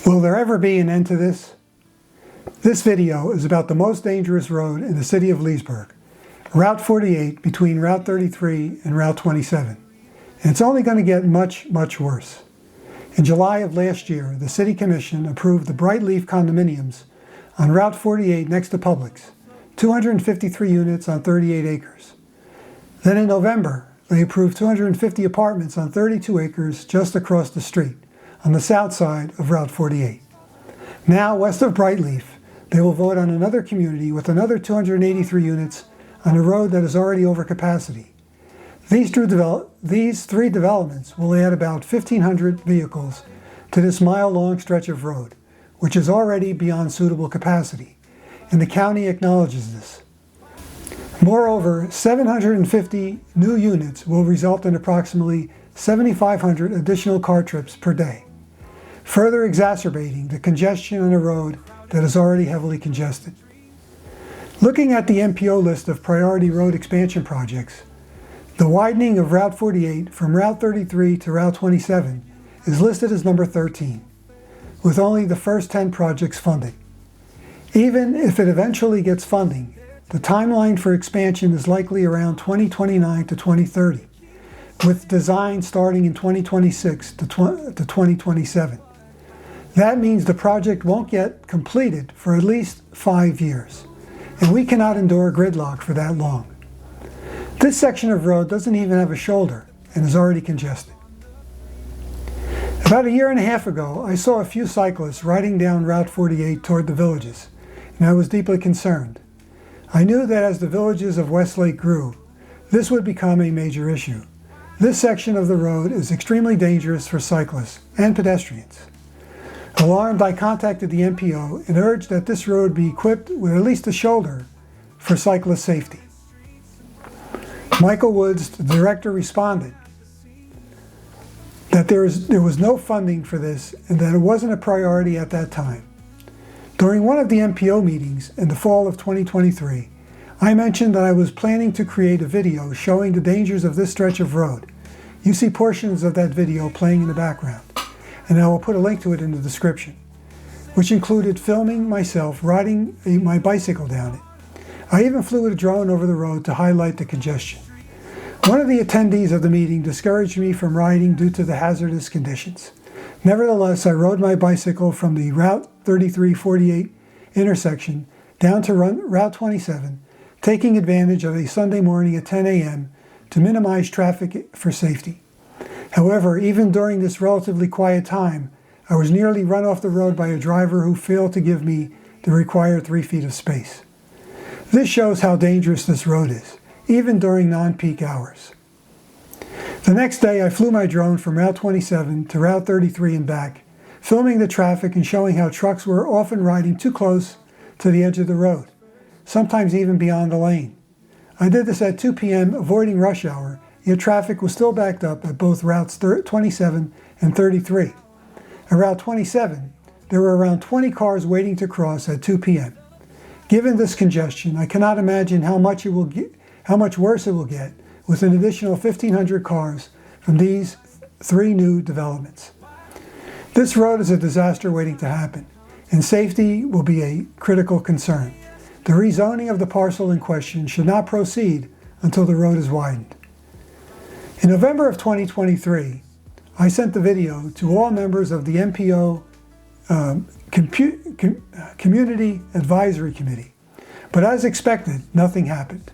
Will there ever be an end to this? This video is about the most dangerous road in the city of Leesburg, Route 48 between Route 33 and Route 27. And it's only going to get much, much worse. In July of last year, the City Commission approved the Brightleaf condominiums on Route 48 next to Publix, 253 units on 38 acres. Then in November, they approved 250 apartments on 32 acres just across the street, on the south side of Route 48. Now, west of Brightleaf, they will vote on another community with another 283 units on a road that is already over capacity. These three developments will add about 1,500 vehicles to this mile-long stretch of road, which is already beyond suitable capacity, and the county acknowledges this. Moreover, 750 new units will result in approximately 7,500 additional car trips per day, further exacerbating the congestion on a road that is already heavily congested. Looking at the MPO list of priority road expansion projects, the widening of Route 48 from Route 33 to Route 27 is listed as number 13, with only the first 10 projects funded. Even if it eventually gets funding, the timeline for expansion is likely around 2029 to 2030, with design starting in 2026 to 2027. That means the project won't get completed for at least 5 years, and we cannot endure gridlock for that long. This section of road doesn't even have a shoulder and is already congested. About a year and a half ago, I saw a few cyclists riding down Route 48 toward the villages, and I was deeply concerned. I knew that as the villages of Westlake grew, this would become a major issue. This section of the road is extremely dangerous for cyclists and pedestrians. Alarmed, I contacted the MPO and urged that this road be equipped with at least a shoulder for cyclist safety. Michael Woods, the director, responded that there was no funding for this and that it wasn't a priority at that time. During one of the MPO meetings in the fall of 2023, I mentioned that I was planning to create a video showing the dangers of this stretch of road. You see portions of that video playing in the background, and I will put a link to it in the description, which included filming myself riding my bicycle down it. I even flew a drone over the road to highlight the congestion. One of the attendees of the meeting discouraged me from riding due to the hazardous conditions. Nevertheless, I rode my bicycle from the Route 33-48 intersection down to Route 27, taking advantage of a Sunday morning at 10 a.m. to minimize traffic for safety. However, even during this relatively quiet time, I was nearly run off the road by a driver who failed to give me the required 3 feet of space. This shows how dangerous this road is, even during non-peak hours. The next day, I flew my drone from Route 27 to Route 33 and back, filming the traffic and showing how trucks were often riding too close to the edge of the road, sometimes even beyond the lane. I did this at 2 p.m., avoiding rush hour, yet traffic was still backed up at both routes 27 and 33. At Route 27, there were around 20 cars waiting to cross at 2 p.m. Given this congestion, I cannot imagine how much worse it will get with an additional 1,500 cars from these 3 new developments. This road is a disaster waiting to happen, and safety will be a critical concern. The rezoning of the parcel in question should not proceed until the road is widened. In November of 2023, I sent the video to all members of the MPO Community Advisory Committee, but as expected, nothing happened.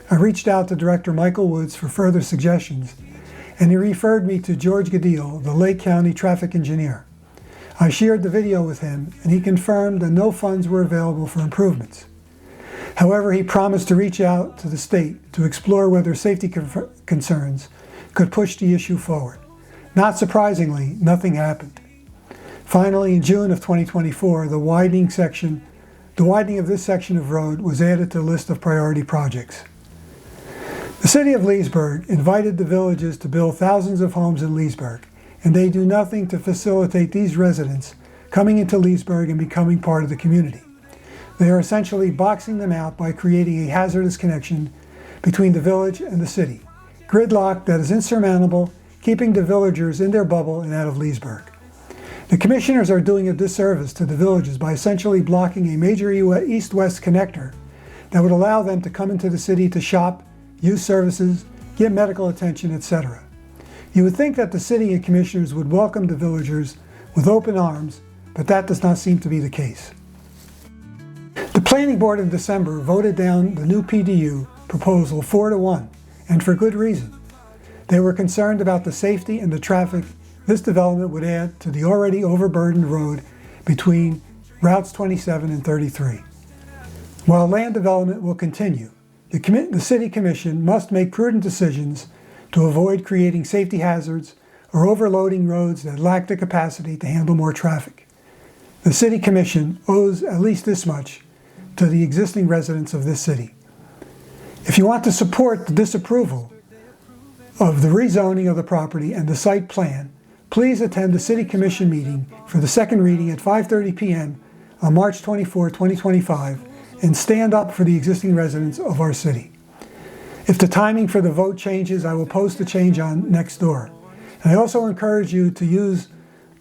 I reached out to Director Michael Woods for further suggestions, and he referred me to George Gadil, the Lake County traffic engineer. I shared the video with him, and he confirmed that no funds were available for improvements. However, he promised to reach out to the state to explore whether safety concerns could push the issue forward. Not surprisingly, nothing happened. Finally, in June of 2024, the widening of this section of road was added to the list of priority projects. The city of Leesburg invited the villages to build thousands of homes in Leesburg, and they do nothing to facilitate these residents coming into Leesburg and becoming part of the community. They are essentially boxing them out by creating a hazardous connection between the village and the city, gridlock that is insurmountable, keeping the villagers in their bubble and out of Leesburg. The commissioners are doing a disservice to the villages by essentially blocking a major east-west connector that would allow them to come into the city to shop, use services, get medical attention, etc. You would think that the city and commissioners would welcome the villagers with open arms, but that does not seem to be the case. The Planning Board in December voted down the new PDU proposal 4-1, and for good reason. They were concerned about the safety and the traffic this development would add to the already overburdened road between routes 27 and 33. While land development will continue, the City Commission must make prudent decisions to avoid creating safety hazards or overloading roads that lack the capacity to handle more traffic. The City Commission owes at least this much to the existing residents of this city. If you want to support the disapproval of the rezoning of the property and the site plan, please attend the City Commission meeting for the second reading at 5:30 p.m. on March 24, 2025, and stand up for the existing residents of our city. If the timing for the vote changes, I will post the change on Nextdoor. And I also encourage you to use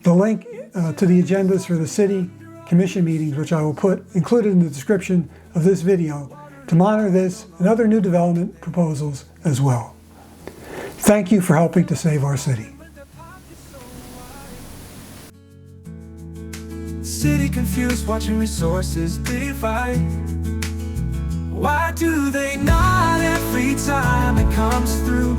the link to the agendas for the City Commission meetings, which I will put included in the description of this video, to monitor this and other new development proposals as well. Thank you for helping to save our city. City confused, watching resources divide. Why do they not every time it comes through?